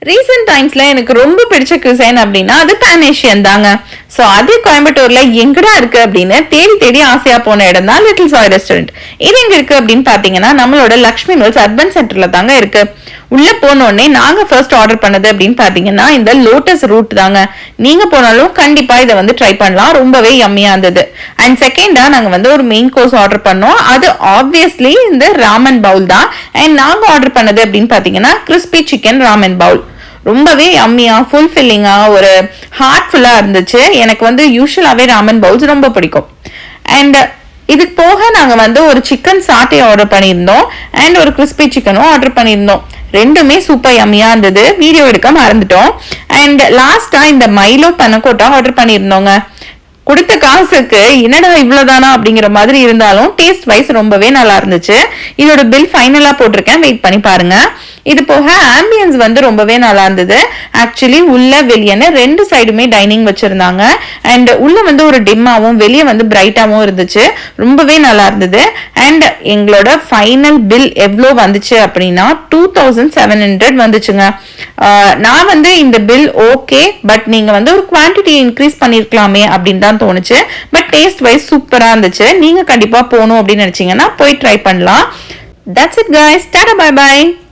Recent டைம்ஸ்ல எனக்கு ரொம்ப பிடிச்ச cuisine அப்படின்னா அது pan Asian தாங்க. சோ அது கோயம்புத்தூர்ல எங்கடா இருக்கு அப்படின்னு தேடி தேடி ஆசையா போன இடம் தான் லிட்டில் சாய் ரெஸ்டாரண்ட். இது எங்க இருக்கு அப்படின்னு பாத்தீங்கன்னா நம்மளோட லக்ஷ்மி மில்ஸ் அர்பன் சென்டர்ல தாங்க இருக்கு. உள்ள போனோடனே நாங்க ஃபர்ஸ்ட் ஆர்டர் பண்ணது அப்படின்னு பாத்தீங்கன்னா இந்த லோட்டஸ் ரூட் தாங்க. நீங்க போனாலும் கண்டிப்பா இதை வந்து ட்ரை பண்ணலாம், ரொம்பவே யம்மியா இருந்தது. அண்ட் செகண்டா நாங்க ஒரு மெயின் கோர்ஸ் ஆர்டர் பண்ணோம், அது ஆப்வியஸ்லி இந்த ராமன் பவுல் தான். அண்ட் நாங்க ஆர்டர் பண்ணது அப்படின்னு பாத்தீங்கன்னா கிறிஸ்பி சிக்கன் ராமன் பவுல். ரொம்பவே யம்மியா ஃபுல்ஃபில்லிங்கா ஒரு ஹார்ட்ஃபுல்லா இருந்துச்சு. எனக்கு யூஸ்வலாவே ராமன் பவுல்ஸ் ரொம்ப பிடிக்கும். அண்ட் இதுக்கு போக நாங்க ஒரு சிக்கன் சாட்டே ஆர்டர் பண்ணியிருந்தோம் அண்ட் ஒரு கிறிஸ்பி சிக்கனும் ஆர்டர் பண்ணியிருந்தோம். ரெண்டுமே சூப்பர் யம்மியா இருந்தது, வீடியோ எடுக்க மறந்துட்டோம். அண்ட் லாஸ்டா இந்த மைலோ பனக்கோட்டா ஆர்டர் பண்ணியிருந்தோங்க. கொடுத்த காசுக்கு என்னடா இவ்வளவுதானா அப்படிங்கிற மாதிரி இருந்தாலும் டேஸ்ட் வைஸ் ரொம்பவே நல்லா இருந்துச்சு. இதோட பில் ஃபைனலா போட்டிருக்கேன், வெயிட் பண்ணி பாருங்க. இது போக ஆம்பியன்ஸ் ரொம்பவே நல்லா இருந்தது. ஆக்சுவலி உள்ள வெளியன்னு ரெண்டு சைடுமே டைனிங் வச்சிருந்தாங்க. அண்ட் உள்ள ஒரு டிம்மாவும் வெளியே பிரைட்டாவும் இருந்துச்சு, ரொம்பவே நல்லா இருந்தது. அண்ட் எங்களோட ஃபைனல் பில் எவ்வளோ வந்துச்சு அப்படின்னா 2700 வந்துச்சுங்க. நான் இந்த பில் ஓகே, பட் நீங்க ஒரு குவான்டிட்டி இன்க்ரீஸ் பண்ணிருக்கலாமே அப்படின்னு தான் தோணுச்சு. பட் டேஸ்ட் வைஸ் சூப்பரா இருந்துச்சு. நீங்க கண்டிப்பா போகணும் அப்படின்னு நினைச்சீங்கன்னா போய் ட்ரை பண்ணலாம். That's it guys. Tada, bye bye.